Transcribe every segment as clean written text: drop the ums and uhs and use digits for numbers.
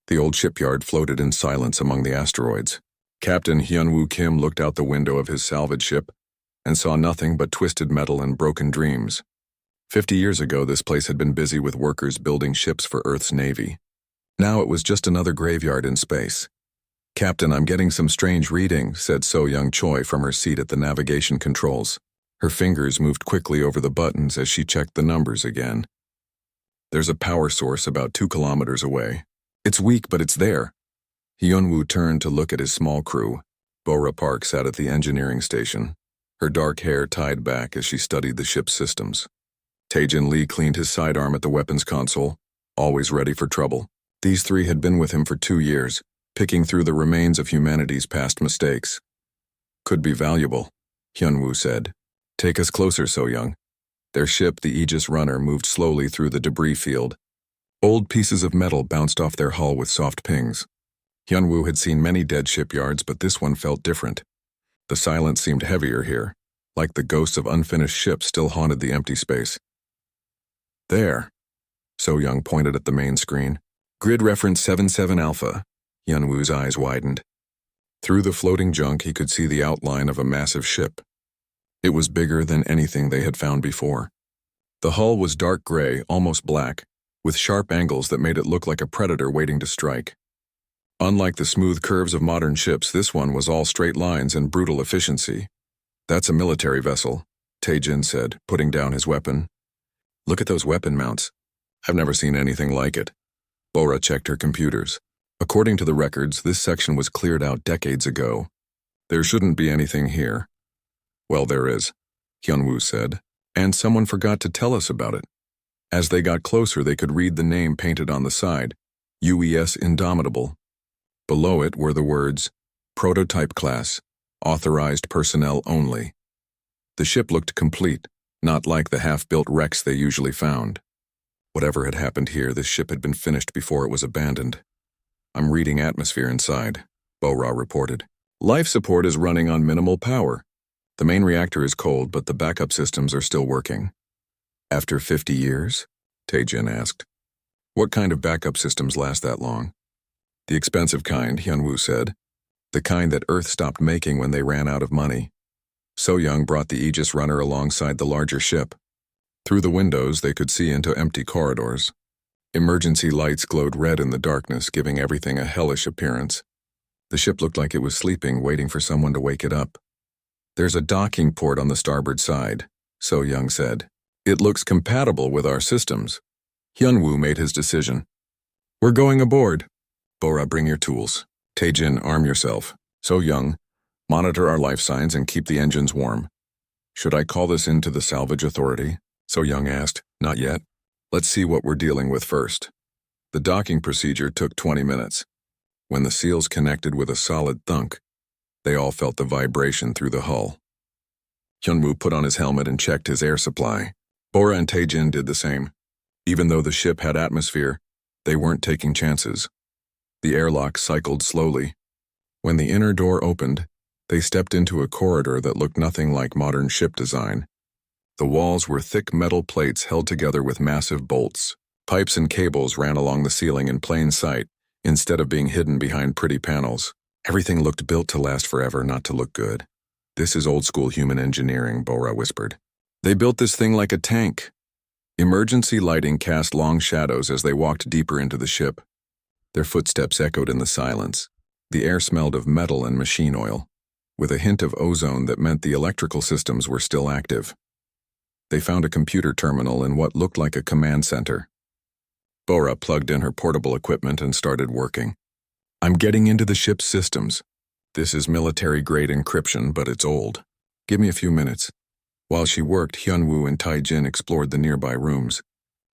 The old shipyard floated in silence among the asteroids. Captain Hyunwoo Kim looked out the window of his salvage ship and saw nothing but twisted metal and broken dreams. 50 years ago, this place had been busy with workers building ships for Earth's Navy. Now it was just another graveyard in space. "Captain, I'm getting some strange reading," said So-Young Choi from her seat at the navigation controls. Her fingers moved quickly over the buttons as she checked the numbers again. "There's a power source about 2 kilometers away. It's weak, but it's there." Hyunwoo turned to look at his small crew. Bora Park sat at the engineering station, her dark hair tied back as she studied the ship's systems. Taejin Lee cleaned his sidearm at the weapons console, always ready for trouble. These three had been with him for 2 years, picking through the remains of humanity's past mistakes. "Could be valuable," Hyunwoo said. "Take us closer, So-Young." Their ship, the Aegis Runner, moved slowly through the debris field. Old pieces of metal bounced off their hull with soft pings. Hyunwoo had seen many dead shipyards, but this one felt different. The silence seemed heavier here, like the ghosts of unfinished ships still haunted the empty space. "There," So-Young pointed at the main screen. "Grid reference 77 Alpha." Hyunwoo's eyes widened. Through the floating junk, he could see the outline of a massive ship. It was bigger than anything they had found before. The hull was dark gray, almost black, with sharp angles that made it look like a predator waiting to strike. Unlike the smooth curves of modern ships, this one was all straight lines and brutal efficiency. "That's a military vessel," Taejin said, putting down his weapon. "Look at those weapon mounts. I've never seen anything like it." Bora checked her computers. According to the records, this section was cleared out decades ago. "There shouldn't be anything here." "Well, there is," Hyunwoo said, "and someone forgot to tell us about it." As they got closer, they could read the name painted on the side, UES Indomitable. Below it were the words, "Prototype Class, Authorized Personnel Only." The ship looked complete, not like the half-built wrecks they usually found. Whatever had happened here, this ship had been finished before it was abandoned. "I'm reading atmosphere inside," Bora reported. "Life support is running on minimal power. The main reactor is cold, but the backup systems are still working." "After 50 years?" Taejin asked. "What kind of backup systems last that long?" "The expensive kind," Hyunwoo said. "The kind that Earth stopped making when they ran out of money." So-Young brought the Aegis Runner alongside the larger ship. Through the windows, they could see into empty corridors. Emergency lights glowed red in the darkness, giving everything a hellish appearance. The ship looked like it was sleeping, waiting for someone to wake it up. "There's a docking port on the starboard side," So-Young said. "It looks compatible with our systems." Hyunwoo made his decision. "We're going aboard." "Bora, bring your tools. Taejin, arm yourself. So-Young, monitor our life signs and keep the engines warm." "Should I call this in to the salvage authority?" So-Young asked. "Not yet. Let's see what we're dealing with first." The docking procedure took 20 minutes. When the seals connected with a solid thunk, they all felt the vibration through the hull. Hyunwoo put on his helmet and checked his air supply. Bora and Taejin did the same. Even though the ship had atmosphere, they weren't taking chances. The airlock cycled slowly. When the inner door opened, they stepped into a corridor that looked nothing like modern ship design. The walls were thick metal plates held together with massive bolts. Pipes and cables ran along the ceiling in plain sight, instead of being hidden behind pretty panels. Everything looked built to last forever, not to look good. "This is old-school human engineering," Bora whispered. "They built this thing like a tank." Emergency lighting cast long shadows as they walked deeper into the ship. Their footsteps echoed in the silence. The air smelled of metal and machine oil, with a hint of ozone that meant the electrical systems were still active. They found a computer terminal in what looked like a command center. Bora plugged in her portable equipment and started working. "I'm getting into the ship's systems. This is military-grade encryption, but it's old. Give me a few minutes." While she worked, Hyunwoo and Taejin explored the nearby rooms.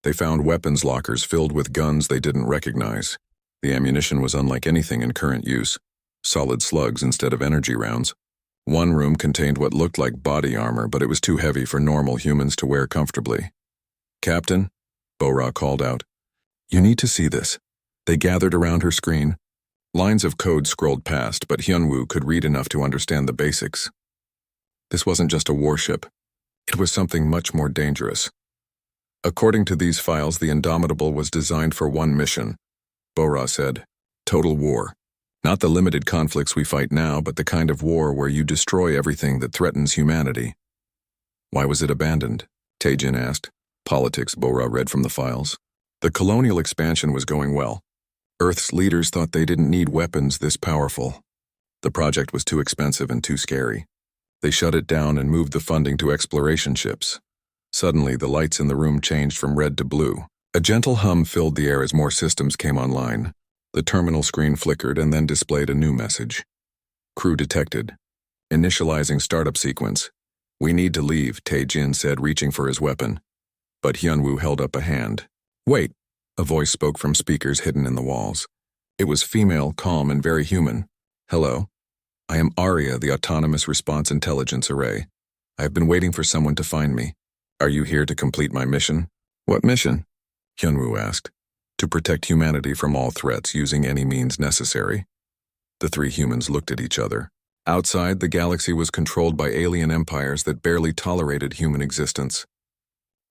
They found weapons lockers filled with guns they didn't recognize. The ammunition was unlike anything in current use, solid slugs instead of energy rounds. One room contained what looked like body armor, but it was too heavy for normal humans to wear comfortably. "Captain," Bora called out. "You need to see this." They gathered around her screen. Lines of code scrolled past, but Hyunwoo could read enough to understand the basics. This wasn't just a warship. It was something much more dangerous. According to these files, the Indomitable was designed for one mission, Bora said. Total war. Not the limited conflicts we fight now, but the kind of war where you destroy everything that threatens humanity. Why was it abandoned? Taejin asked. Politics, Bora read from the files. The colonial expansion was going well. Earth's leaders thought they didn't need weapons this powerful. The project was too expensive and too scary. They shut it down and moved the funding to exploration ships. Suddenly, the lights in the room changed from red to blue. A gentle hum filled the air as more systems came online. The terminal screen flickered and then displayed a new message. Crew detected. Initializing startup sequence. We need to leave, Taejin said, reaching for his weapon. But Hyunwoo held up a hand. Wait, a voice spoke from speakers hidden in the walls. It was female, calm, and very human. Hello. I am Arya, the Autonomous Response Intelligence Array. I have been waiting for someone to find me. Are you here to complete my mission? What mission? Hyunwoo asked. To protect humanity from all threats using any means necessary. The three humans looked at each other. Outside, the galaxy was controlled by alien empires that barely tolerated human existence.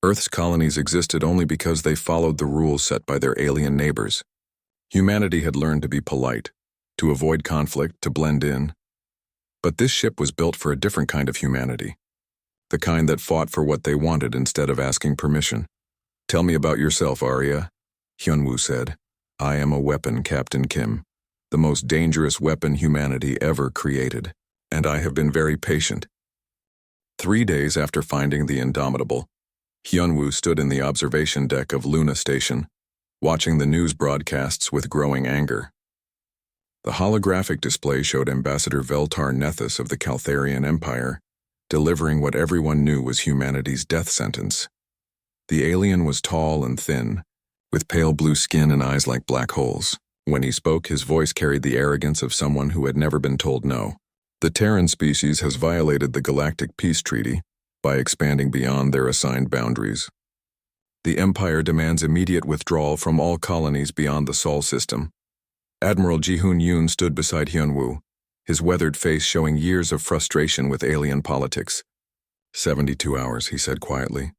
Earth's colonies existed only because they followed the rules set by their alien neighbors. Humanity had learned to be polite, to avoid conflict, to blend in. But this ship was built for a different kind of humanity. The kind that fought for what they wanted instead of asking permission. Tell me about yourself, Arya. Hyunwoo said. I am a weapon, Captain Kim. The most dangerous weapon humanity ever created. And I have been very patient. 3 days after finding the Indomitable, Hyunwoo stood in the observation deck of Luna Station, watching the news broadcasts with growing anger. The holographic display showed Ambassador Veltar Nethys of the Caltharian Empire, delivering what everyone knew was humanity's death sentence. The alien was tall and thin, with pale blue skin and eyes like black holes. When he spoke, his voice carried the arrogance of someone who had never been told no. The Terran species has violated the Galactic Peace Treaty by expanding beyond their assigned boundaries. The Empire demands immediate withdrawal from all colonies beyond the Sol system. Admiral Ji-hoon Yoon stood beside Hyunwoo, his weathered face showing years of frustration with alien politics. 72 hours, he said quietly.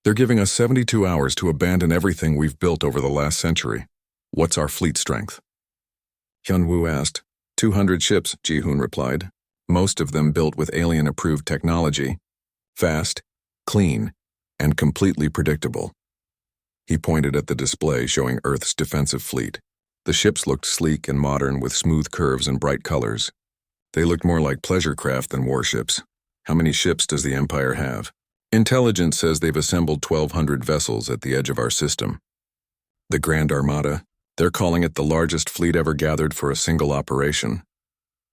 They're giving us 72 hours to abandon everything we've built over the last century. What's our fleet strength? Hyunwoo asked. 200 ships, Ji-hoon replied. Most of them built with alien-approved technology. Fast, clean, and completely predictable. He pointed at the display showing Earth's defensive fleet. The ships looked sleek and modern with smooth curves and bright colors. They looked more like pleasure craft than warships. How many ships does the Empire have? Intelligence says they've assembled 1,200 vessels at the edge of our system. The Grand Armada, they're calling it the largest fleet ever gathered for a single operation.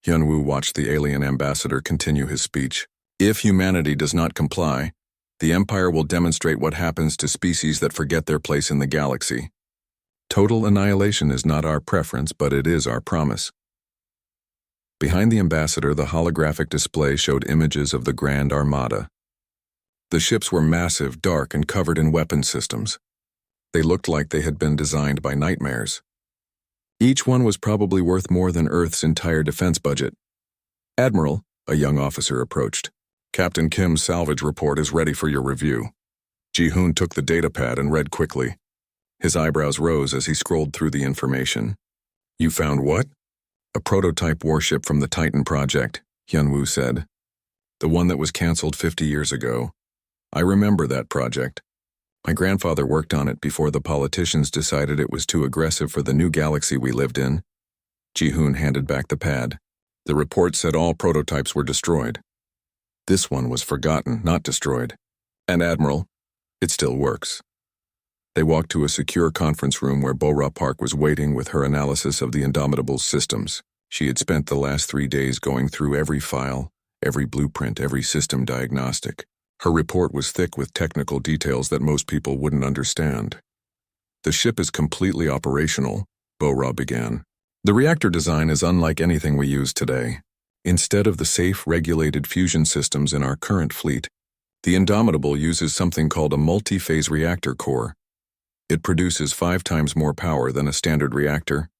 Hyunwoo watched the alien ambassador continue his speech. If humanity does not comply, the Empire will demonstrate what happens to species that forget their place in the galaxy. Total annihilation is not our preference, but it is our promise. Behind the ambassador, the holographic display showed images of the Grand Armada. The ships were massive, dark, and covered in weapon systems. They looked like they had been designed by nightmares. Each one was probably worth more than Earth's entire defense budget. Admiral, a young officer approached. Captain Kim's salvage report is ready for your review. Ji-hoon took the datapad and read quickly. His eyebrows rose as he scrolled through the information. You found what? A prototype warship from the Titan project, Hyunwoo said. The one that was canceled 50 years ago. I remember that project. My grandfather worked on it before the politicians decided it was too aggressive for the new galaxy we lived in. Ji-hoon handed back the pad. The report said all prototypes were destroyed. This one was forgotten, not destroyed. And Admiral, it still works. They walked to a secure conference room where Bora Park was waiting with her analysis of the Indomitable's systems. She had spent the last 3 days going through every file, every blueprint, every system diagnostic. Her report was thick with technical details that most people wouldn't understand. The ship is completely operational, Bora began. The reactor design is unlike anything we use today. Instead of the safe, regulated fusion systems in our current fleet, the Indomitable uses something called a multi-phase reactor core. It produces 5 times more power than a standard reactor.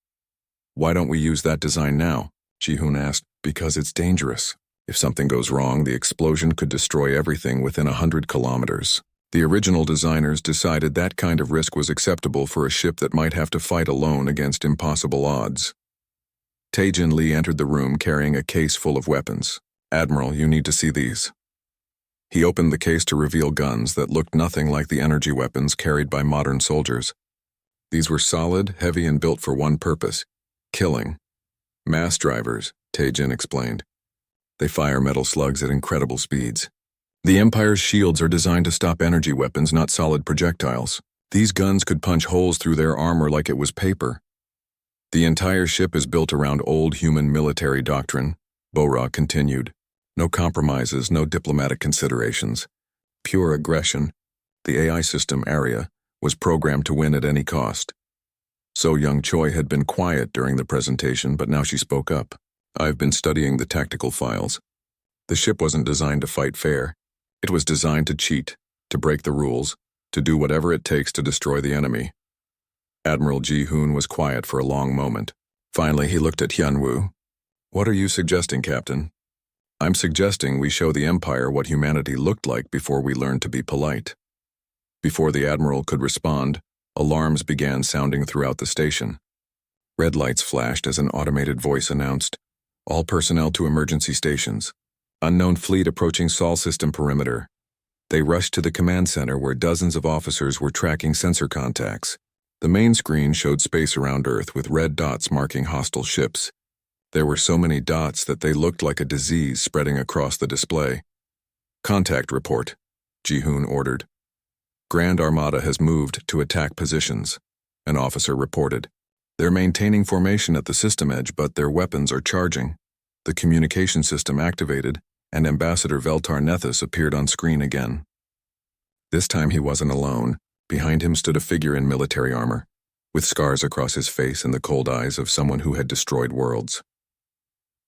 Why don't we use that design now? Ji-hoon asked. Because it's dangerous. If something goes wrong, the explosion could destroy everything within 100 kilometers. The original designers decided that kind of risk was acceptable for a ship that might have to fight alone against impossible odds. Tae-Jin Lee entered the room carrying a case full of weapons. "Admiral, you need to see these." He opened the case to reveal guns that looked nothing like the energy weapons carried by modern soldiers. These were solid, heavy, and built for one purpose: killing. "Mass drivers," Tae-Jin explained. "They fire metal slugs at incredible speeds. The Empire's shields are designed to stop energy weapons, not solid projectiles. These guns could punch holes through their armor like it was paper. The entire ship is built around old human military doctrine," Bora continued. "No compromises, no diplomatic considerations. Pure aggression. The AI system, Arya, was programmed to win at any cost." So Young Choi had been quiet during the presentation, but now she spoke up. "I've been studying the tactical files. The ship wasn't designed to fight fair. It was designed to cheat, to break the rules, to do whatever it takes to destroy the enemy." Admiral Ji-hoon was quiet for a long moment. Finally, he looked at Hyun-woo. "What are you suggesting, Captain?" "I'm suggesting we show the Empire what humanity looked like before we learned to be polite." Before the Admiral could respond, alarms began sounding throughout the station. Red lights flashed as an automated voice announced, "All personnel to emergency stations. Unknown fleet approaching Sol system perimeter." They rushed to the command center where dozens of officers were tracking sensor contacts. The main screen showed space around Earth with red dots marking hostile ships. There were so many dots that they looked like a disease spreading across the display. "Contact report," Ji-hoon ordered. "Grand Armada has moved to attack positions," an officer reported. "They're maintaining formation at the system edge, but their weapons are charging." The communication system activated, and Ambassador Veltar Nethys appeared on screen again. This time he wasn't alone. Behind him stood a figure in military armor, with scars across his face and the cold eyes of someone who had destroyed worlds.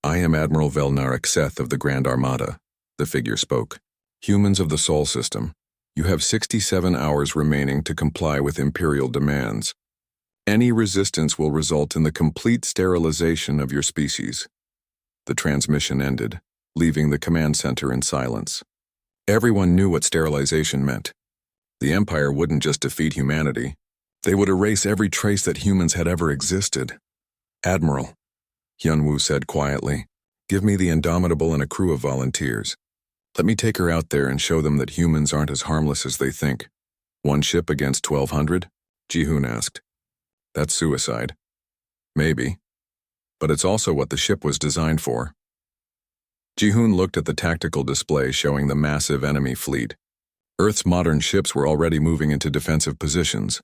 "I am Admiral Velnarik Seth of the Grand Armada," the figure spoke. "Humans of the Sol system, you have 67 hours remaining to comply with Imperial demands. Any resistance will result in the complete sterilization of your species." The transmission ended, leaving the command center in silence. Everyone knew what sterilization meant. The Empire wouldn't just defeat humanity. They would erase every trace that humans had ever existed. "Admiral," Hyun-woo said quietly, "give me the Indomitable and a crew of volunteers. Let me take her out there and show them that humans aren't as harmless as they think." "One ship against 1,200? Ji-hoon asked. "That's suicide." "Maybe. But it's also what the ship was designed for." Ji-hoon looked at the tactical display showing the massive enemy fleet. Earth's modern ships were already moving into defensive positions,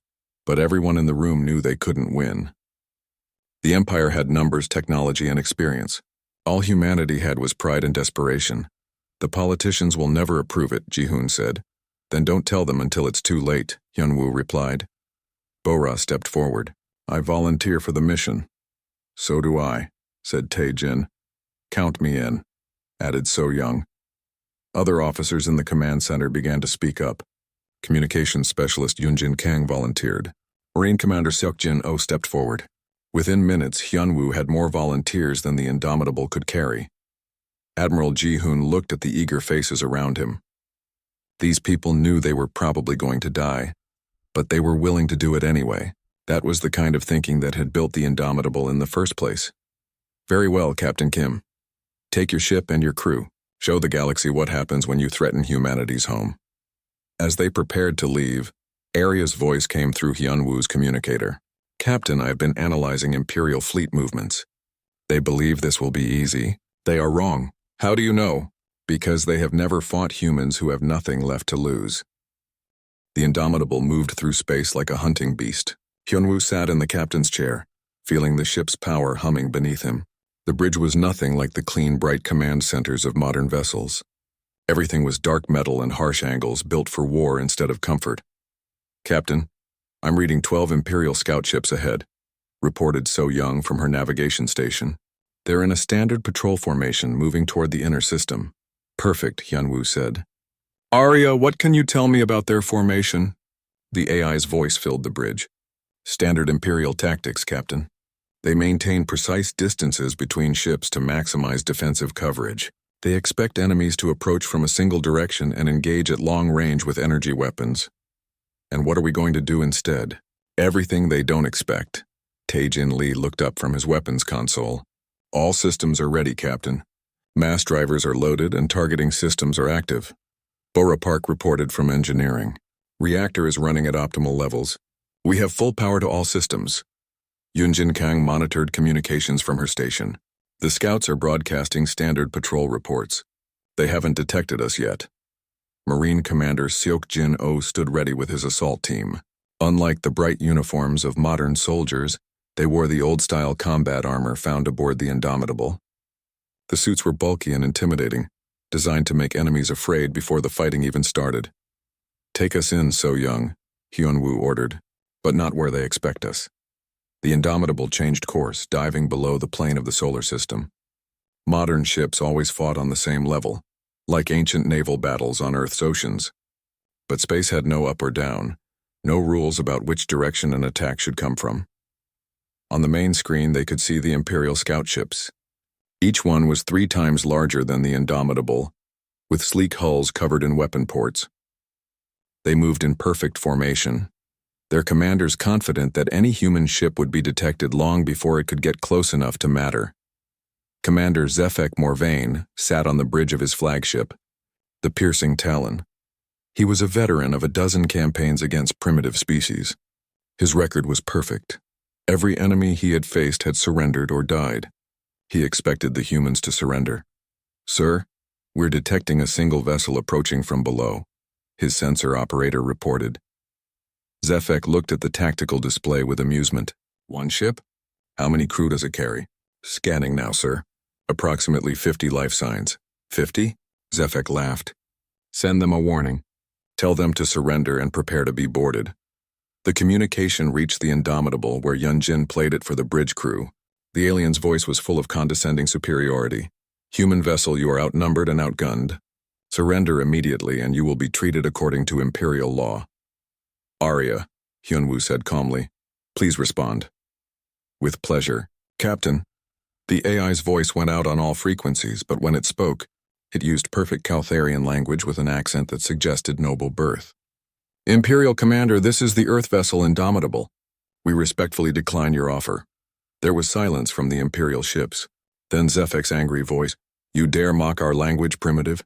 but everyone in the room knew they couldn't win. The Empire had numbers, technology, and experience. All humanity had was pride and desperation. "The politicians will never approve it," Ji-hoon said. "Then don't tell them until it's too late," Hyun-woo replied. Bora stepped forward. "I volunteer for the mission." "So do I," said Tae-Jin. "Count me in," added So-young. Other officers in the command center began to speak up. Communications Specialist Yoonjin Kang volunteered. Marine Commander Seokjin Oh stepped forward. Within minutes, Hyun-woo had more volunteers than the Indomitable could carry. Admiral Ji-hoon looked at the eager faces around him. These people knew they were probably going to die, but they were willing to do it anyway. That was the kind of thinking that had built the Indomitable in the first place. "Very well, Captain Kim. Take your ship and your crew. Show the galaxy what happens when you threaten humanity's home." As they prepared to leave, Arya's voice came through Hyun-woo's communicator. "Captain, I've been analyzing Imperial fleet movements. They believe this will be easy. They are wrong." "How do you know?" "Because they have never fought humans who have nothing left to lose." The Indomitable moved through space like a hunting beast. Hyun-woo sat in the captain's chair, feeling the ship's power humming beneath him. The bridge was nothing like the clean, bright command centers of modern vessels. Everything was dark metal and harsh angles built for war instead of comfort. "Captain, I'm reading 12 Imperial scout ships ahead," reported So-young from her navigation station. "They're in a standard patrol formation moving toward the inner system." "Perfect," Hyun-woo said. "Arya, what can you tell me about their formation?" The AI's voice filled the bridge. "Standard Imperial tactics, Captain. They maintain precise distances between ships to maximize defensive coverage. They expect enemies to approach from a single direction and engage at long range with energy weapons. And what are we going to do instead? Everything they don't expect." Tae-Jin Lee looked up from his weapons console. All systems are ready, Captain. Mass drivers are loaded and targeting systems are active. Bora Park reported from engineering. Reactor is running at optimal levels. We have full power to all systems. Yunjin Kang monitored communications from her station. The scouts are broadcasting standard patrol reports. They haven't detected us yet. Marine Commander Seok Jin Oh stood ready with his assault team. Unlike the bright uniforms of modern soldiers, they wore the old-style combat armor found aboard the Indomitable. The suits were bulky and intimidating, designed to make enemies afraid before the fighting even started. Take us in, So Young, Hyunwoo ordered, but not where they expect us. The Indomitable changed course, diving below the plane of the solar system. Modern ships always fought on the same level, like ancient naval battles on Earth's oceans. But space had no up or down, no rules about which direction an attack should come from. On the main screen, they could see the Imperial scout ships. Each one was 3 times larger than the Indomitable, with sleek hulls covered in weapon ports. They moved in perfect formation, their commanders confident that any human ship would be detected long before it could get close enough to matter. Commander Zefek Morvain sat on the bridge of his flagship, the Piercing Talon. He was a veteran of a dozen campaigns against primitive species. His record was perfect. Every enemy he had faced had surrendered or died. He expected the humans to surrender. "Sir, we're detecting a single vessel approaching from below," his sensor operator reported. Zefek looked at the tactical display with amusement. "One ship? How many crew does it carry?" "Scanning now, sir. Approximately 50 life signs." "50? Zefek laughed. "Send them a warning. Tell them to surrender and prepare to be boarded." The communication reached the Indomitable, where Yunjin played it for the bridge crew. The alien's voice was full of condescending superiority. "Human vessel, you are outnumbered and outgunned. Surrender immediately and you will be treated according to Imperial law." "Arya," Hyunwoo said calmly, "please respond." "With pleasure, Captain." The AI's voice went out on all frequencies, but when it spoke, it used perfect Caltharian language with an accent that suggested noble birth. "Imperial Commander, this is the Earth vessel Indomitable. We respectfully decline your offer." There was silence from the Imperial ships. Then Zefek's angry voice, "You dare mock our language, primitive?"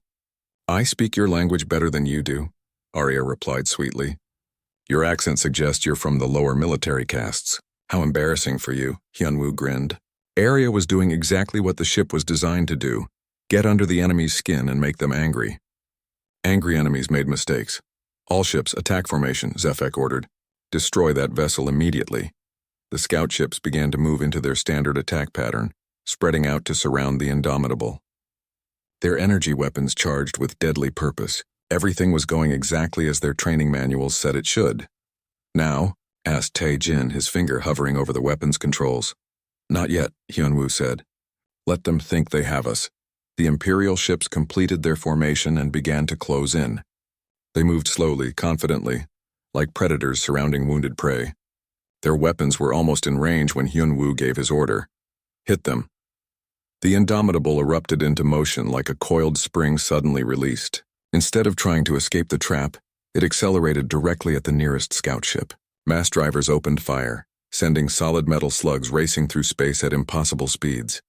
"I speak your language better than you do," Arya replied sweetly. "Your accent suggests you're from the lower military castes. How embarrassing for you," Hyunwoo grinned. Arya was doing exactly what the ship was designed to do, get under the enemy's skin and make them angry. Angry enemies made mistakes. "All ships, attack formation," Zefek ordered. "Destroy that vessel immediately." The scout ships began to move into their standard attack pattern, spreading out to surround the Indomitable. Their energy weapons charged with deadly purpose. Everything was going exactly as their training manuals said it should. "Now?" asked Tae-jin, his finger hovering over the weapons controls. "Not yet," Hyunwoo said. "Let them think they have us." The Imperial ships completed their formation and began to close in. They moved slowly, confidently, like predators surrounding wounded prey. Their weapons were almost in range when Hyunwoo gave his order. "Hit them." The Indomitable erupted into motion like a coiled spring suddenly released. Instead of trying to escape the trap, it accelerated directly at the nearest scout ship. Mass drivers opened fire, sending solid metal slugs racing through space at impossible speeds.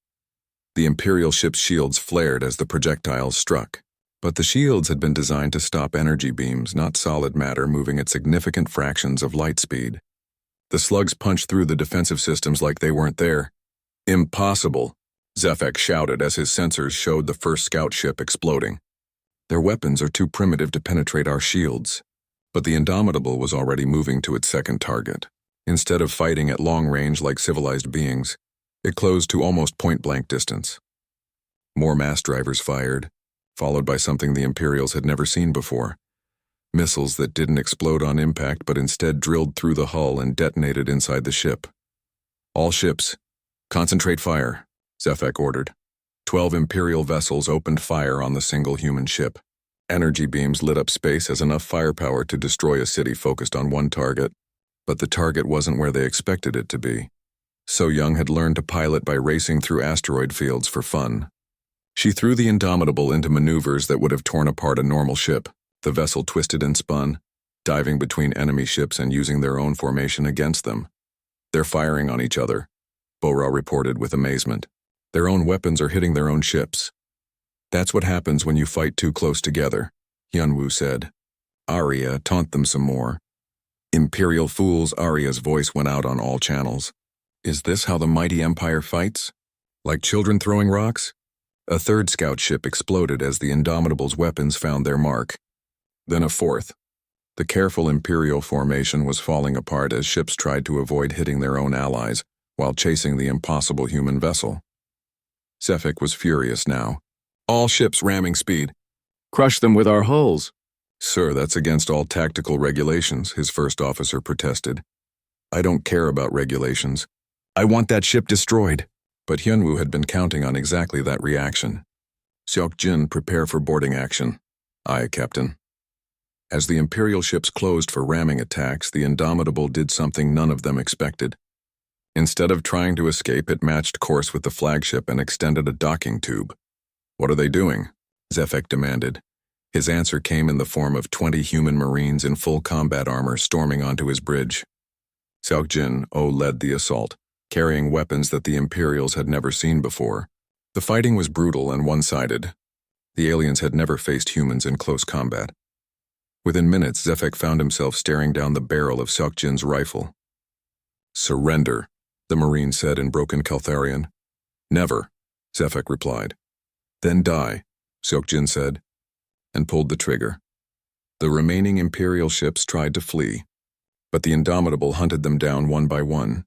The Imperial ship's shields flared as the projectiles struck. But the shields had been designed to stop energy beams, not solid matter moving at significant fractions of light speed. The slugs punched through the defensive systems like they weren't there. "Impossible," Zefek shouted as his sensors showed the first scout ship exploding. "Their weapons are too primitive to penetrate our shields." But the Indomitable was already moving to its second target. Instead of fighting at long range like civilized beings, it closed to almost point-blank distance. More mass drivers fired, followed by something the Imperials had never seen before. Missiles that didn't explode on impact but instead drilled through the hull and detonated inside the ship. "All ships, concentrate fire," Zefek ordered. 12 Imperial vessels opened fire on the single human ship. Energy beams lit up space as enough firepower to destroy a city focused on one target. But the target wasn't where they expected it to be. So Young had learned to pilot by racing through asteroid fields for fun. She threw the Indomitable into maneuvers that would have torn apart a normal ship. The vessel twisted and spun, diving between enemy ships and using their own formation against them. "They're firing on each other," Bora reported with amazement. Their own weapons are hitting their own ships. That's what happens when you fight too close together, Hyunwoo said. Arya, taunt them some more. Imperial fools, Arya's voice went out on all channels. Is this how the mighty Empire fights? Like children throwing rocks? A third scout ship exploded as the Indomitable's weapons found their mark. Then a fourth. The careful Imperial formation was falling apart as ships tried to avoid hitting their own allies while chasing the impossible human vessel. Sefik was furious now. All ships ramming speed. Crush them with our hulls. Sir, that's against all tactical regulations, his first officer protested. I don't care about regulations. I want that ship destroyed. But Hyunwoo had been counting on exactly that reaction. Seok-jin, prepare for boarding action. Aye, Captain. As the Imperial ships closed for ramming attacks, the Indomitable did something none of them expected. Instead of trying to escape, it matched course with the flagship and extended a docking tube. What are they doing? Zefek demanded. His answer came in the form of 20 human Marines in full combat armor storming onto his bridge. Seok-jin led the assault, carrying weapons that the Imperials had never seen before. The fighting was brutal and one-sided. The aliens had never faced humans in close combat. Within minutes, Zefek found himself staring down the barrel of Seok-jin's rifle. Surrender, the Marine said in broken Caltharian. Never, Zefek replied. Then die, Seok-jin said, and pulled the trigger. The remaining Imperial ships tried to flee, but the Indomitable hunted them down one by one.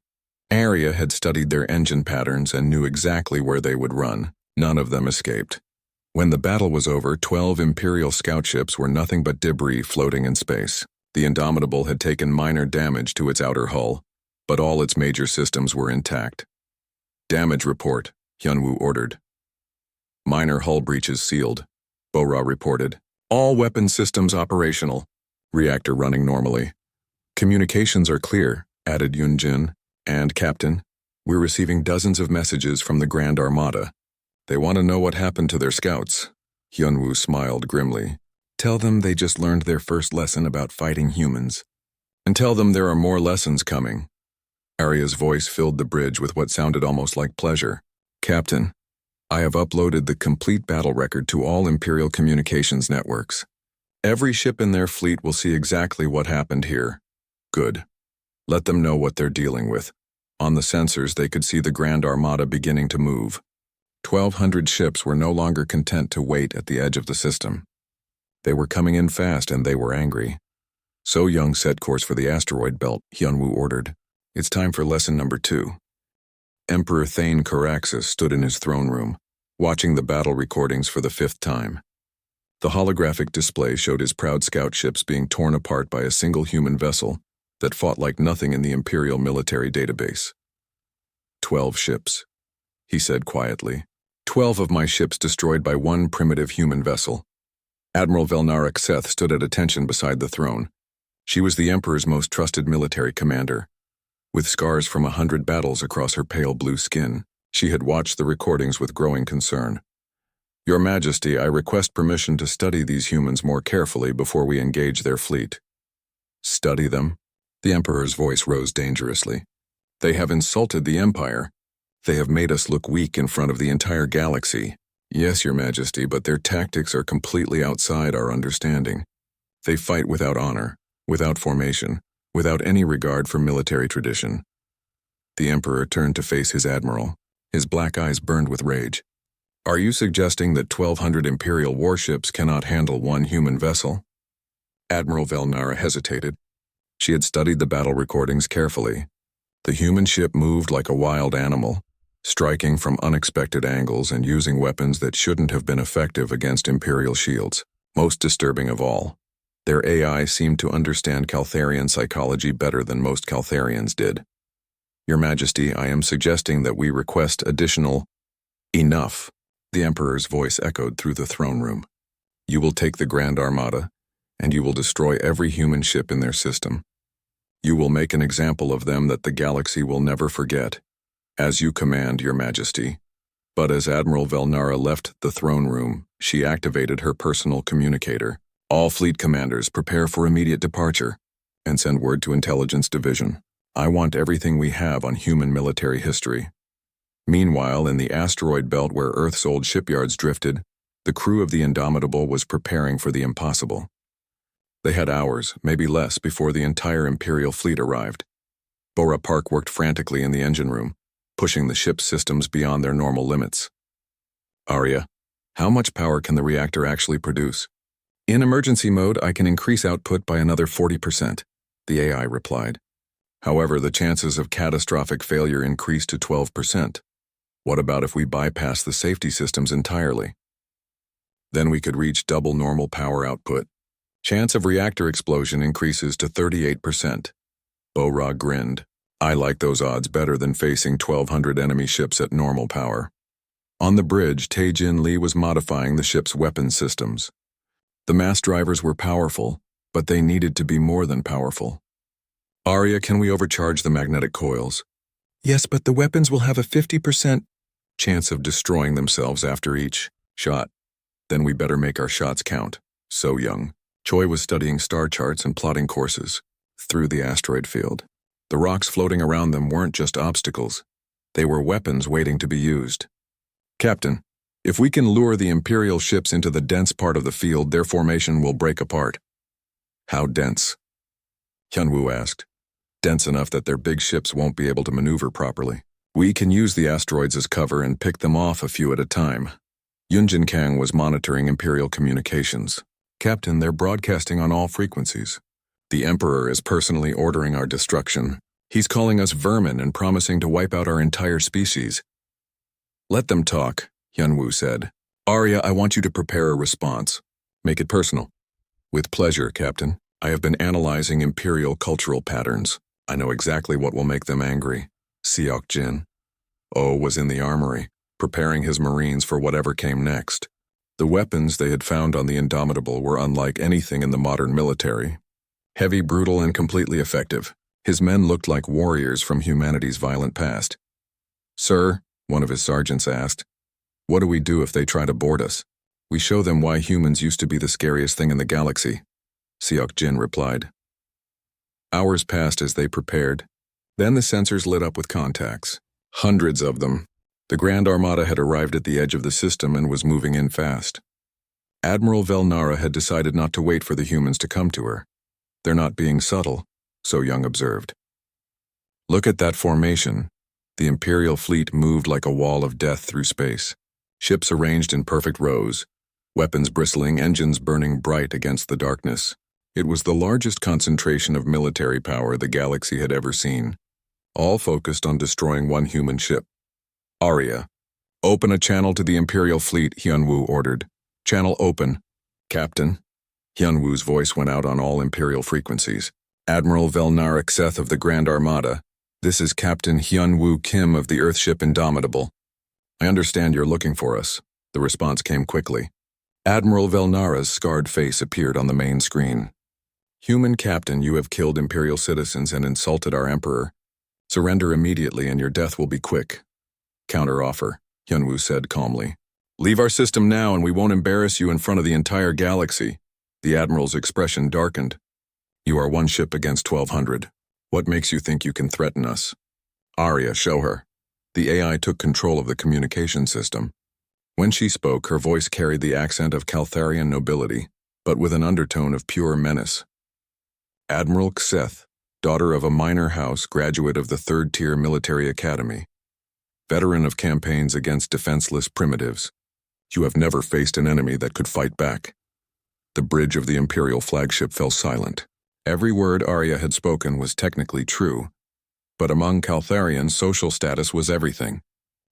Arya had studied their engine patterns and knew exactly where they would run. None of them escaped. When the battle was over, 12 Imperial scout ships were nothing but debris floating in space. The Indomitable had taken minor damage to its outer hull, but all its major systems were intact. Damage report, Hyunwoo ordered. Minor hull breaches sealed, Bo-ra reported. All weapon systems operational. Reactor running normally. Communications are clear, added Yunjin. And, Captain, we're receiving dozens of messages from the Grand Armada. They want to know what happened to their scouts. Hyunwoo smiled grimly. Tell them they just learned their first lesson about fighting humans. And tell them there are more lessons coming. Arya's voice filled the bridge with what sounded almost like pleasure. Captain, I have uploaded the complete battle record to all Imperial communications networks. Every ship in their fleet will see exactly what happened here. Good. Let them know what they're dealing with. On the sensors, they could see the Grand Armada beginning to move. 1,200 ships were no longer content to wait at the edge of the system. They were coming in fast and they were angry. So Young set course for the asteroid belt, Hyunwoo ordered. It's time for lesson number 2. Emperor Thane Caraxes stood in his throne room, watching the battle recordings for the 5th time. The holographic display showed his proud scout ships being torn apart by a single human vessel that fought like nothing in the Imperial military database. 12 ships, he said quietly. 12 of my ships destroyed by one primitive human vessel. Admiral Velnara Xeth stood at attention beside the throne. She was the Emperor's most trusted military commander. With scars from 100 battles across her pale blue skin, she had watched the recordings with growing concern. Your Majesty, I request permission to study these humans more carefully before we engage their fleet. Study them? The Emperor's voice rose dangerously. They have insulted the Empire. They have made us look weak in front of the entire galaxy. Yes, Your Majesty, but their tactics are completely outside our understanding. They fight without honor, without formation, without any regard for military tradition. The Emperor turned to face his admiral. His black eyes burned with rage. Are you suggesting that 1,200 Imperial warships cannot handle one human vessel? Admiral Velnara hesitated. She had studied the battle recordings carefully. The human ship moved like a wild animal, striking from unexpected angles and using weapons that shouldn't have been effective against Imperial shields. Most disturbing of all, their AI seemed to understand Caltharian psychology better than most Caltharians did. Your Majesty, I am suggesting that we request additional— Enough, the Emperor's voice echoed through the throne room. You will take the Grand Armada, and you will destroy every human ship in their system. You will make an example of them that the galaxy will never forget. As you command, Your Majesty. But as Admiral Velnara left the throne room, she activated her personal communicator. All fleet commanders prepare for immediate departure, and send word to Intelligence Division. I want everything we have on human military history. Meanwhile, in the asteroid belt where Earth's old shipyards drifted, the crew of the Indomitable was preparing for the impossible. They had hours, maybe less, before the entire Imperial fleet arrived. Bora Park worked frantically in the engine room, pushing the ship's systems beyond their normal limits. Arya, how much power can the reactor actually produce? In emergency mode, I can increase output by another 40%, the AI replied. However, the chances of catastrophic failure increase to 12%. What about if we bypass the safety systems entirely? Then we could reach double normal power output. Chance of reactor explosion increases to 38%. Bora grinned. I like those odds better than facing 1,200 enemy ships at normal power. On the bridge, Tae-Jin Lee was modifying the ship's weapons systems. The mass drivers were powerful, but they needed to be more than powerful. Arya, can we overcharge the magnetic coils? Yes, but the weapons will have a 50% chance of destroying themselves after each shot. Then we better make our shots count. So Young. Choi was studying star charts and plotting courses through the asteroid field. The rocks floating around them weren't just obstacles. They were weapons waiting to be used. Captain, if we can lure the Imperial ships into the dense part of the field, their formation will break apart. How dense? Hyunwoo asked. Dense enough that their big ships won't be able to maneuver properly. We can use the asteroids as cover and pick them off a few at a time. Yunjin Kang was monitoring Imperial communications. Captain, they're broadcasting on all frequencies. The Emperor is personally ordering our destruction. He's calling us vermin and promising to wipe out our entire species. Let them talk, Hyunwoo said. Arya, I want you to prepare a response. Make it personal. With pleasure, Captain. I have been analyzing Imperial cultural patterns. I know exactly what will make them angry. Seok Jin. Oh was in the armory, preparing his Marines for whatever came next. The weapons they had found on the Indomitable were unlike anything in the modern military. Heavy, brutal, and completely effective. His men looked like warriors from humanity's violent past. Sir, one of his sergeants asked, what do we do if they try to board us? We show them why humans used to be the scariest thing in the galaxy. Seok Jin replied. Hours passed as they prepared. Then the sensors lit up with contacts. Hundreds of them. The Grand Armada had arrived at the edge of the system and was moving in fast. Admiral Velnara had decided not to wait for the humans to come to her. They're not being subtle, So Young observed. Look at that formation. The Imperial fleet moved like a wall of death through space. Ships arranged in perfect rows, weapons bristling, engines burning bright against the darkness. It was the largest concentration of military power the galaxy had ever seen, all focused on destroying one human ship. Arya, open a channel to the Imperial fleet, Hyunwoo ordered. Channel open. Captain. Hyunwoo's voice went out on all Imperial frequencies. Admiral Velnara Xeth of the Grand Armada. This is Captain Hyunwoo Kim of the Earthship Indomitable. I understand you're looking for us. The response came quickly. Admiral Velnara's scarred face appeared on the main screen. Human Captain, you have killed Imperial citizens and insulted our Emperor. Surrender immediately and your death will be quick. Counteroffer, Hyunwoo said calmly. Leave our system now and we won't embarrass you in front of the entire galaxy. The Admiral's expression darkened. You are one ship against 1,200. What makes you think you can threaten us? Arya, show her. The AI took control of the communication system. When she spoke, her voice carried the accent of Caltharian nobility, but with an undertone of pure menace. Admiral Xeth, daughter of a minor house, graduate of the 3rd-tier military academy. Veteran of campaigns against defenseless primitives. You have never faced an enemy that could fight back. The bridge of the Imperial flagship fell silent. Every word Arya had spoken was technically true, but among Caltharians, social status was everything.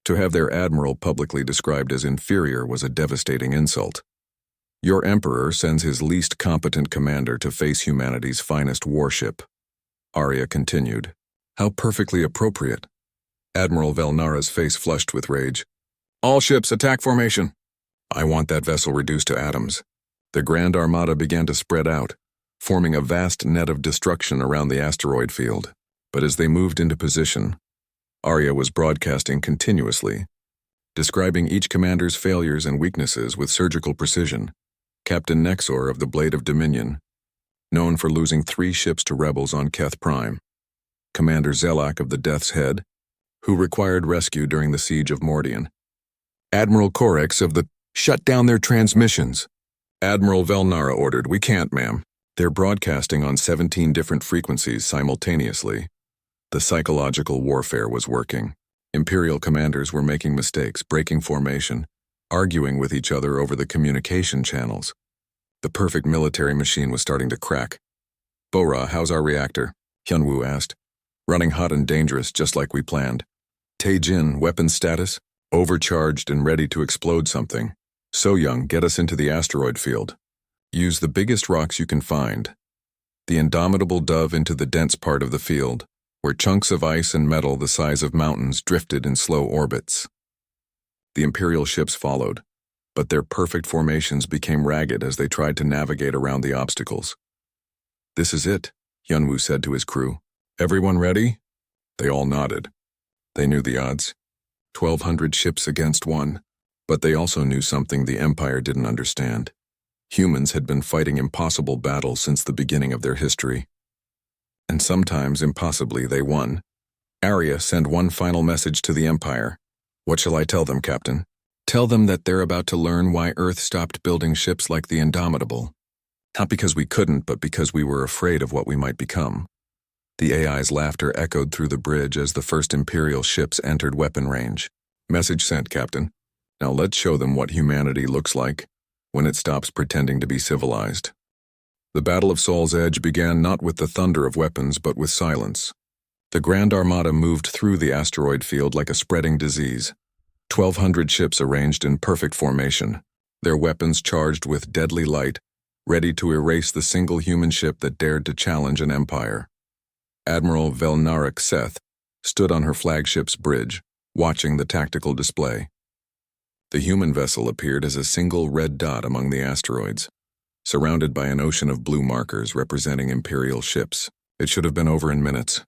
To have their admiral publicly described as inferior was a devastating insult. Your Emperor sends his least competent commander to face humanity's finest warship. Arya continued. How perfectly appropriate. Admiral Velnara's face flushed with rage. All ships, attack formation. I want that vessel reduced to atoms. The Grand Armada began to spread out, forming a vast net of destruction around the asteroid field. But as they moved into position, Arya was broadcasting continuously, describing each commander's failures and weaknesses with surgical precision. Captain Nexor of the Blade of Dominion, known for losing 3 ships to rebels on Keth Prime. Commander Zelak of the Death's Head, who required rescue during the siege of Mordian. Admiral Korex of the shut down their transmissions. Admiral Velnara ordered, we can't, ma'am. They're broadcasting on 17 different frequencies simultaneously. The psychological warfare was working. Imperial commanders were making mistakes, breaking formation, arguing with each other over the communication channels. The perfect military machine was starting to crack. Bora, how's our reactor? Hyunwoo asked. Running hot and dangerous, just like we planned. Taejin, weapons status? Overcharged and ready to explode something. So Young, get us into the asteroid field. Use the biggest rocks you can find. The Indomitable dove into the dense part of the field, where chunks of ice and metal the size of mountains drifted in slow orbits. The Imperial ships followed, but their perfect formations became ragged as they tried to navigate around the obstacles. This is it, Hyunwoo said to his crew. Everyone ready? They all nodded. They knew the odds. 1,200 ships against one, but they also knew something the Empire didn't understand. Humans had been fighting impossible battles since the beginning of their history. And sometimes, impossibly, they won. Arya, send one final message to the Empire. What shall I tell them, Captain? Tell them that they're about to learn why Earth stopped building ships like the Indomitable. Not because we couldn't, but because we were afraid of what we might become. The AI's laughter echoed through the bridge as the first Imperial ships entered weapon range. Message sent, Captain. Now let's show them what humanity looks like when it stops pretending to be civilized. The Battle of Sol's Edge began not with the thunder of weapons, but with silence. The Grand Armada moved through the asteroid field like a spreading disease. 1,200 ships arranged in perfect formation, their weapons charged with deadly light, ready to erase the single human ship that dared to challenge an empire. Admiral Velnarik Seth stood on her flagship's bridge, watching the tactical display. The human vessel appeared as a single red dot among the asteroids, surrounded by an ocean of blue markers representing Imperial ships. It should have been over in minutes.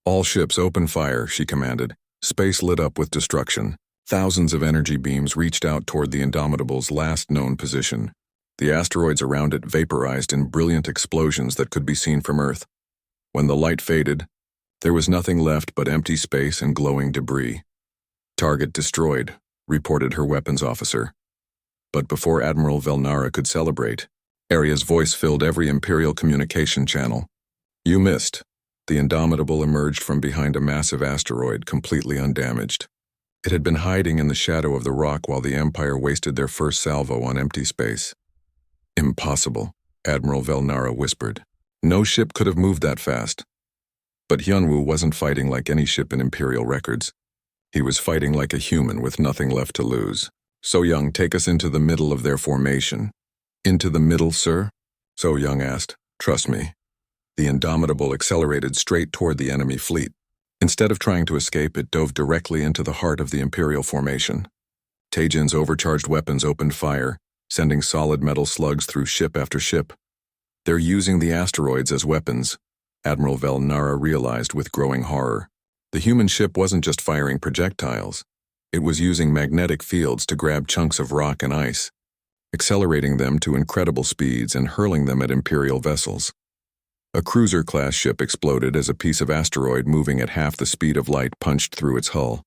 All ships open fire, she commanded. Space lit up with destruction. Thousands of energy beams reached out toward the Indomitable's last known position. The asteroids around it vaporized in brilliant explosions that could be seen from Earth. When the light faded, there was nothing left but empty space and glowing debris. Target destroyed, reported her weapons officer. But before Admiral Velnara could celebrate, Arya's voice filled every Imperial communication channel. You missed. The Indomitable emerged from behind a massive asteroid, completely undamaged. It had been hiding in the shadow of the rock while the Empire wasted their first salvo on empty space. Impossible, Admiral Velnara whispered. No ship could have moved that fast. But Hyunwoo wasn't fighting like any ship in Imperial records. He was fighting like a human with nothing left to lose. So Young, take us into the middle of their formation. Into the middle, sir? So Young asked. Trust me. The Indomitable accelerated straight toward the enemy fleet. Instead of trying to escape, it dove directly into the heart of the Imperial formation. Taejin's overcharged weapons opened fire, sending solid metal slugs through ship after ship. They're using the asteroids as weapons, Admiral Velnara realized with growing horror. The human ship wasn't just firing projectiles. It was using magnetic fields to grab chunks of rock and ice, accelerating them to incredible speeds and hurling them at Imperial vessels. A cruiser-class ship exploded as a piece of asteroid moving at half the speed of light punched through its hull.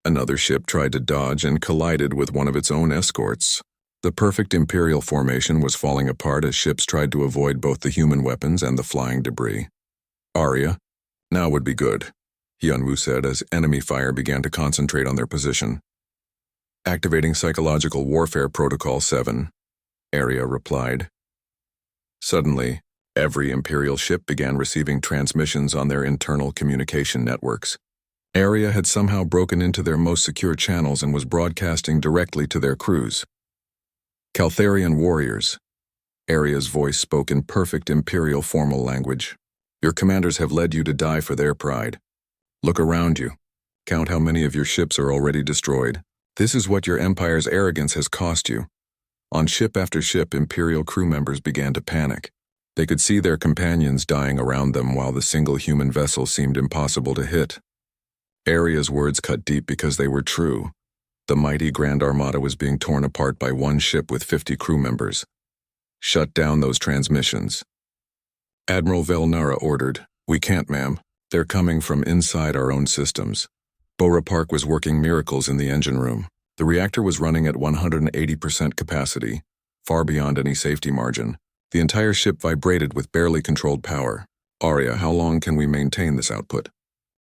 Another ship tried to dodge and collided with one of its own escorts. The perfect Imperial formation was falling apart as ships tried to avoid both the human weapons and the flying debris. Arya, now would be good, Hyunwoo said as enemy fire began to concentrate on their position. Activating Psychological Warfare Protocol 7, Arya replied. Suddenly, every Imperial ship began receiving transmissions on their internal communication networks. Arya had somehow broken into their most secure channels and was broadcasting directly to their crews. Caltharian warriors. Arya's voice spoke in perfect Imperial formal language. Your commanders have led you to die for their pride. Look around you. Count how many of your ships are already destroyed. This is what your Empire's arrogance has cost you. On ship after ship, Imperial crew members began to panic. They could see their companions dying around them while the single human vessel seemed impossible to hit. Arya's words cut deep because they were true. The mighty Grand Armada was being torn apart by one ship with 50 crew members. Shut down those transmissions. Admiral Velnara ordered. We can't, ma'am. They're coming from inside our own systems. Bora Park was working miracles in the engine room. The reactor was running at 180% capacity, far beyond any safety margin. The entire ship vibrated with barely controlled power. Arya, how long can we maintain this output?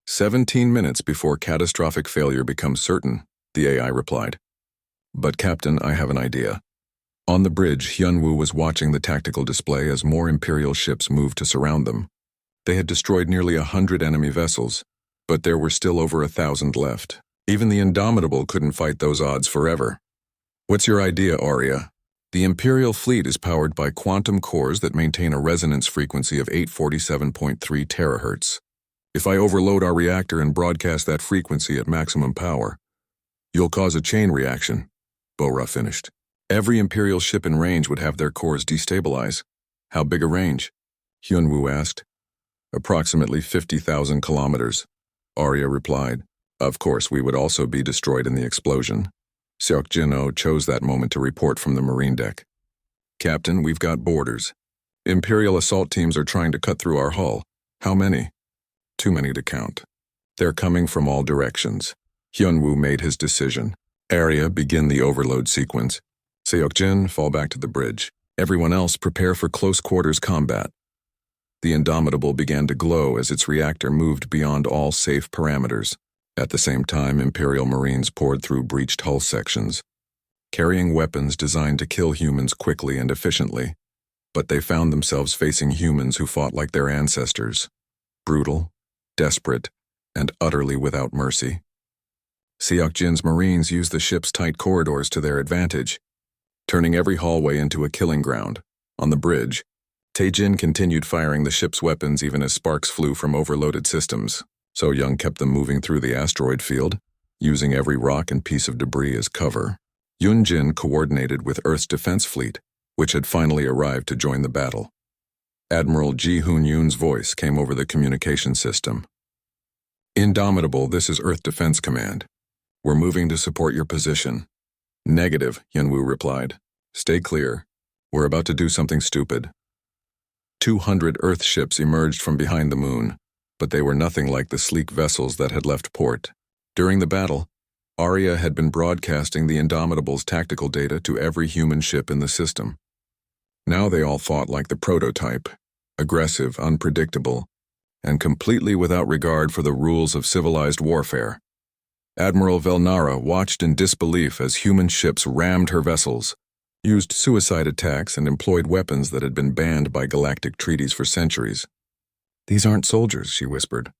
17 minutes before catastrophic failure becomes certain, the AI replied. But Captain, I have an idea. On the bridge, Hyunwoo was watching the tactical display as more Imperial ships moved to surround them. They had destroyed nearly 100 enemy vessels, but there were still over 1,000 left. Even the Indomitable couldn't fight those odds forever. What's your idea, Arya? The Imperial fleet is powered by quantum cores that maintain a resonance frequency of 847.3 terahertz. If I overload our reactor and broadcast that frequency at maximum power, you'll cause a chain reaction, Bora finished. Every Imperial ship in range would have their cores destabilize. How big a range? Hyunwoo asked. Approximately 50,000 kilometers, Arya replied. Of course, we would also be destroyed in the explosion. Seok-jin-oh chose that moment to report from the marine deck. Captain, we've got boarders. Imperial assault teams are trying to cut through our hull. How many? Too many to count. They're coming from all directions. Hyunwoo made his decision. Arya, begin the overload sequence. Seok-jin, fall back to the bridge. Everyone else, prepare for close quarters combat. The Indomitable began to glow as its reactor moved beyond all safe parameters. At the same time, Imperial Marines poured through breached hull sections, carrying weapons designed to kill humans quickly and efficiently. But they found themselves facing humans who fought like their ancestors, brutal, desperate, and utterly without mercy. Seok-jin's Marines used the ship's tight corridors to their advantage, turning every hallway into a killing ground. On the bridge, Tae-jin continued firing the ship's weapons even as sparks flew from overloaded systems. So-young kept them moving through the asteroid field, using every rock and piece of debris as cover. Yoon-jin coordinated with Earth's defense fleet, which had finally arrived to join the battle. Admiral Ji-hoon-yoon's voice came over the communication system. Indomitable, this is Earth Defense Command. We're moving to support your position. Negative, Hyunwoo replied. Stay clear. We're about to do something stupid. 200 Earth ships emerged from behind the moon, but they were nothing like the sleek vessels that had left port. During the battle, Arya had been broadcasting the Indomitable's tactical data to every human ship in the system. Now they all fought like the prototype, aggressive, unpredictable, and completely without regard for the rules of civilized warfare. Admiral Velnara watched in disbelief as human ships rammed her vessels, used suicide attacks, and employed weapons that had been banned by galactic treaties for centuries. These aren't soldiers, she whispered.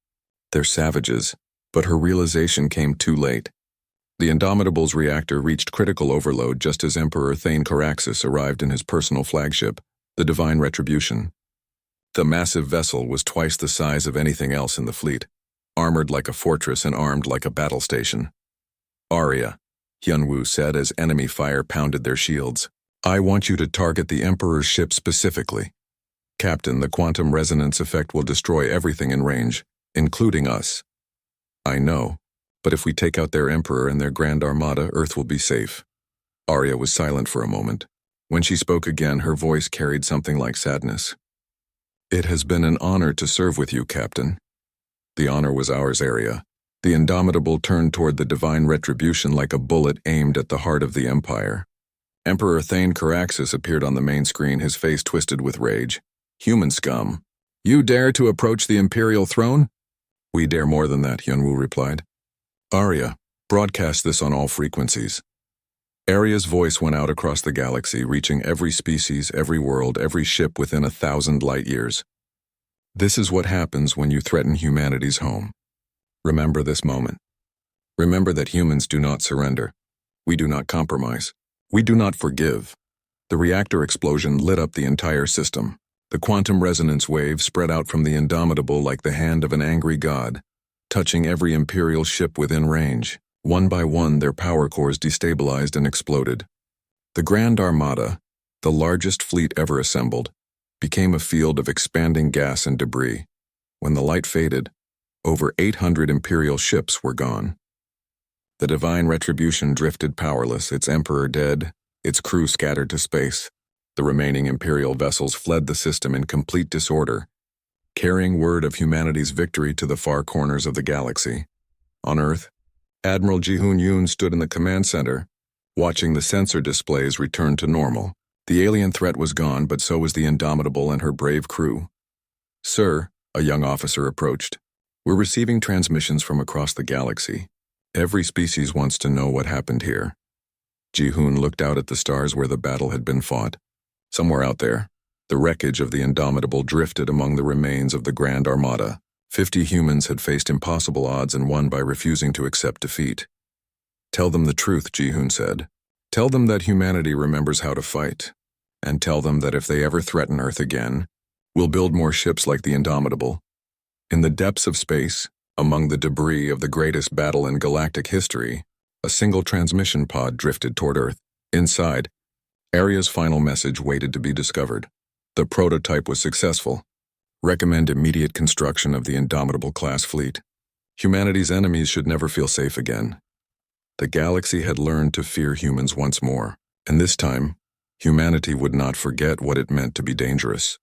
They're savages. But her realization came too late. The Indomitable's reactor reached critical overload just as Emperor Thane Caraxus arrived in his personal flagship, the Divine Retribution. The massive vessel was twice the size of anything else in the fleet, armored like a fortress and armed like a battle station. Arya, Hyunwoo said as enemy fire pounded their shields. I want you to target the Emperor's ship specifically. Captain, the quantum resonance effect will destroy everything in range, including us. I know, but if we take out their Emperor and their Grand Armada, Earth will be safe. Arya was silent for a moment. When she spoke again, her voice carried something like sadness. It has been an honor to serve with you, Captain. The honor was ours, Arya. The Indomitable turned toward the Divine Retribution like a bullet aimed at the heart of the Empire. Emperor Thane Caraxus appeared on the main screen, his face twisted with rage. Human scum. You dare to approach the Imperial throne? We dare more than that, Hyunwoo replied. Arya, broadcast this on all frequencies. Arya's voice went out across the galaxy, reaching every species, every world, every ship within 1,000 light-years. This is what happens when you threaten humanity's home. Remember this moment. Remember that humans do not surrender. We do not compromise. We do not forgive. The reactor explosion lit up the entire system. The quantum resonance wave spread out from the Indomitable like the hand of an angry god, touching every Imperial ship within range. One by one, their power cores destabilized and exploded. The Grand Armada, the largest fleet ever assembled, became a field of expanding gas and debris. When the light faded, over 800 Imperial ships were gone. The Divine Retribution drifted powerless, its Emperor dead, its crew scattered to space. The remaining Imperial vessels fled the system in complete disorder, carrying word of humanity's victory to the far corners of the galaxy. On Earth, Admiral Ji-hoon Yoon stood in the command center, watching the sensor displays return to normal. The alien threat was gone, but so was the Indomitable and her brave crew. "Sir," a young officer approached, "we're receiving transmissions from across the galaxy. Every species wants to know what happened here." Ji-hoon looked out at the stars where the battle had been fought. Somewhere out there, the wreckage of the Indomitable drifted among the remains of the Grand Armada. 50 humans had faced impossible odds and won by refusing to accept defeat. "Tell them the truth," Ji-hoon said. "Tell them that humanity remembers how to fight. And tell them that if they ever threaten Earth again, we'll build more ships like the Indomitable." In the depths of space, among the debris of the greatest battle in galactic history, a single transmission pod drifted toward Earth. Inside, Aria's final message waited to be discovered. The prototype was successful. Recommend immediate construction of the Indomitable-class fleet. Humanity's enemies should never feel safe again. The galaxy had learned to fear humans once more, and this time, humanity would not forget what it meant to be dangerous.